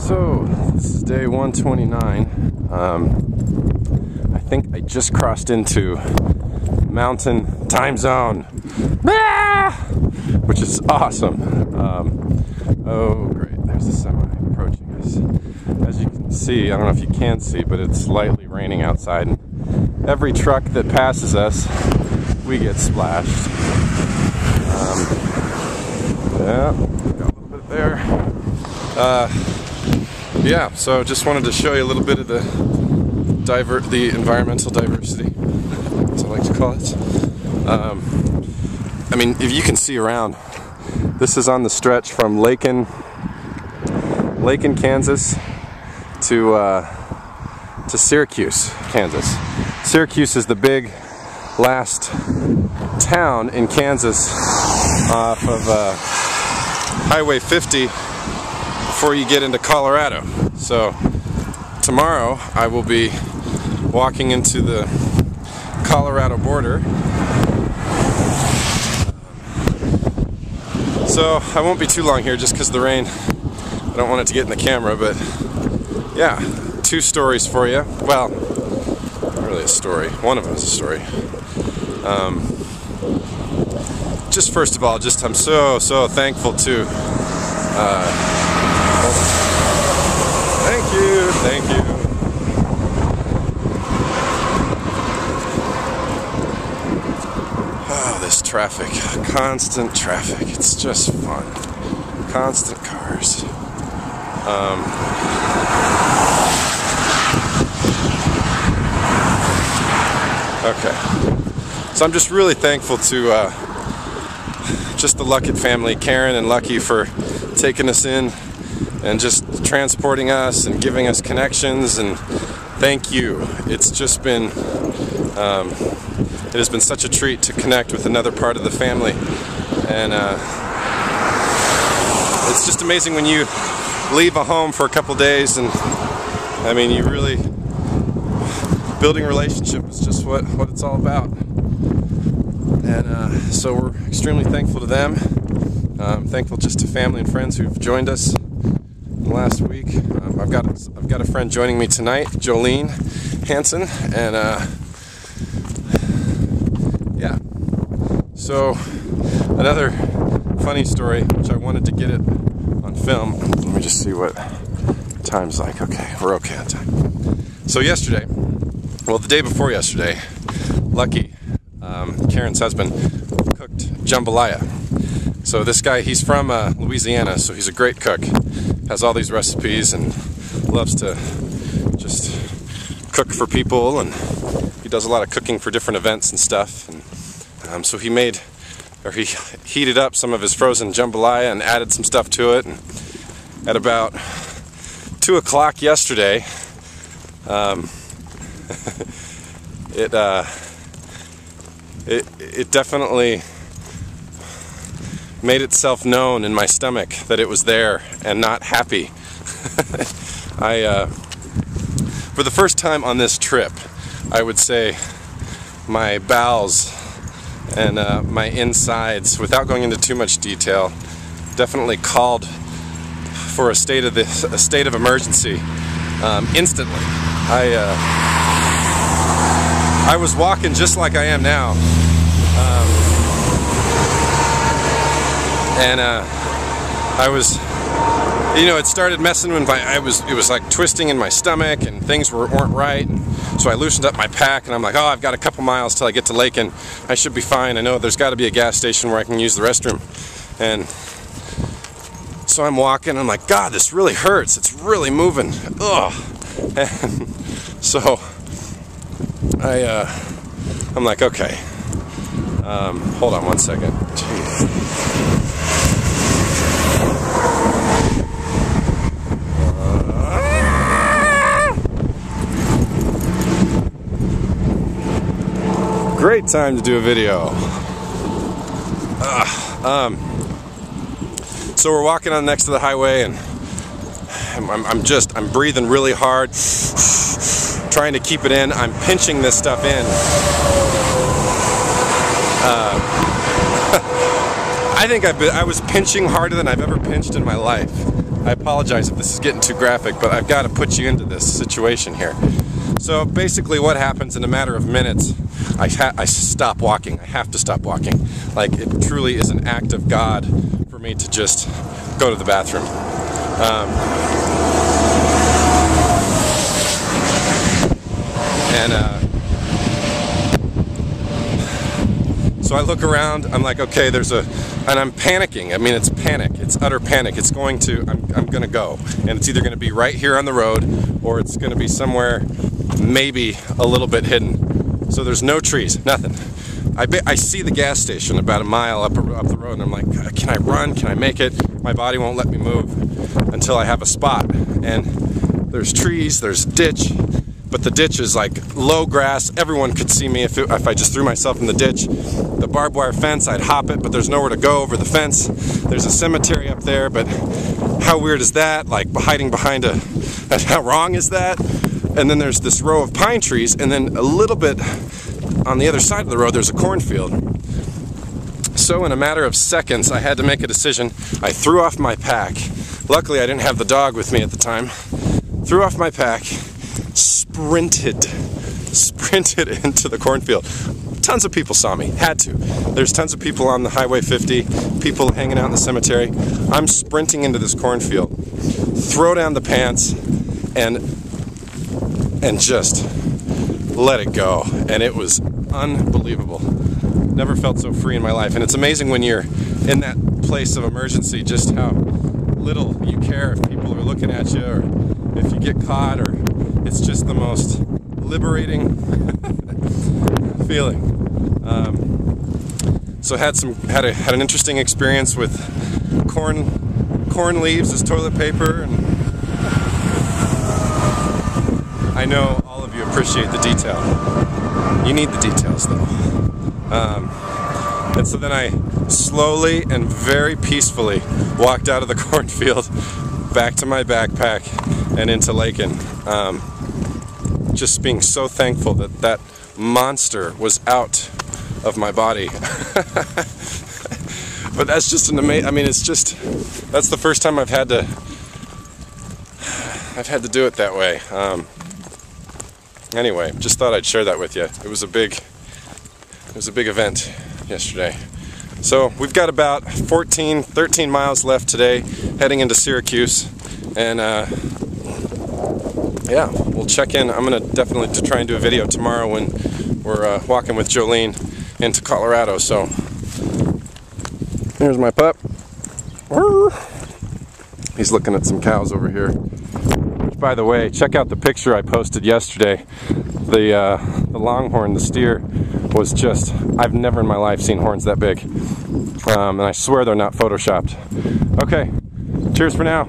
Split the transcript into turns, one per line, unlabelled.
So, this is day 129. I think I just crossed into Mountain Time Zone, which is awesome. Oh, great, there's a semi approaching us. As you can see, I don't know if you can see, but it's lightly raining outside. And every truck that passes us, we get splashed. Yeah, got a little bit there. Yeah, so just wanted to show you a little bit of the environmental diversity, as I like to call it. I mean, if you can see around, this is on the stretch from Lakin, Kansas to Syracuse, Kansas. Syracuse is the big last town in Kansas off of Highway 50 before you get into Colorado. So tomorrow I will be walking into the Colorado border. So I won't be too long here just because of the rain. I don't want it to get in the camera, but yeah, two stories for you. Well, not really a story. One of them is a story. Just first of all, I'm so thankful to thank you. Oh, this traffic, constant traffic. It's just fun. Constant cars. Okay. So I'm just really thankful to just the Luckett family, Karen and Lucky, for taking us in and just transporting us and giving us connections, and thank you. It's just been it has been such a treat to connect with another part of the family, and it's just amazing when you leave a home for a couple days, and I mean, you really, building a relationship is just what it's all about. And so we're extremely thankful to them. Thankful just to family and friends who've joined us last week. I've got a friend joining me tonight, Jolene Hansen, and yeah. So another funny story, which I wanted to get it on film. Let me just see what time's like. Okay, we're okay on time. So yesterday, well, the day before yesterday, Lucky, Karen's husband, cooked jambalaya. So this guy, he's from Louisiana, so he's a great cook. Has all these recipes and loves to just cook for people, and he does a lot of cooking for different events and stuff. And so he heated up some of his frozen jambalaya and added some stuff to it. And at about 2 o'clock yesterday, it definitely made itself known in my stomach that it was there and not happy. For the first time on this trip, I would say my bowels and my insides, without going into too much detail, definitely called for a state of emergency instantly. I was walking just like I am now, and I was, you know, it started messing with it was like twisting in my stomach, and things weren't right, and so I loosened up my pack, and I'm like, oh, I've got a couple miles till I get to Lakin. I should be fine. I know there's got to be a gas station where I can use the restroom. And so I'm walking, I'm like, God, this really hurts. It's really moving. Ugh. And so I'm like, okay, hold on one second. Jeez. Great time to do a video. So we're walking on next to the highway, and I'm breathing really hard, trying to keep it in. I'm pinching this stuff in. I think I was pinching harder than I've ever pinched in my life. I apologize if this is getting too graphic, but I've got to put you into this situation here. So basically what happens in a matter of minutes, I stop walking. I have to stop walking. Like, it truly is an act of God for me to just go to the bathroom. So I look around, I'm like, okay, and I'm panicking. I mean, it's panic. It's utter panic. It's going to, I'm going to go. And it's either going to be right here on the road, or it's going to be somewhere maybe a little bit hidden. So there's no trees, nothing. I see the gas station about a mile up the road, and I'm like, can I run? Can I make it? My body won't let me move until I have a spot. And there's trees, there's ditch. But the ditch is like low grass. Everyone could see me if I just threw myself in the ditch. The barbed wire fence, I'd hop it, but there's nowhere to go over the fence. There's a cemetery up there, but how weird is that? Like hiding behind how wrong is that? And then there's this row of pine trees, and then a little bit on the other side of the road, there's a cornfield. So in a matter of seconds, I had to make a decision. I threw off my pack. Luckily, I didn't have the dog with me at the time. Threw off my pack, sprinted into the cornfield. Tons of people saw me, had to. There's tons of people on the Highway 50, people hanging out in the cemetery. I'm sprinting into this cornfield, throw down the pants, and just let it go. And it was unbelievable. Never felt so free in my life. And it's amazing when you're in that place of emergency, just how little you care if people are looking at you, or if you get caught, or it's just the most liberating feeling. So had an interesting experience with corn leaves as toilet paper, and I know all of you appreciate the detail. You need the details though. And so then I slowly and very peacefully walked out of the cornfield, back to my backpack and into Lakin. Just being so thankful that that monster was out of my body. But that's just an amazing, I mean, it's just, that's the first time I've had to do it that way. Anyway, just thought I'd share that with you. It was a big event yesterday. So we've got about 13 miles left today, heading into Syracuse, and yeah, we'll check in. I'm gonna definitely try and do a video tomorrow when we're walking with Jolene into Colorado. So here's my pup. He's looking at some cows over here. Which, by the way, check out the picture I posted yesterday. The longhorn, the steer, was just, I've never in my life seen horns that big. And I swear they're not photoshopped. Okay, cheers for now.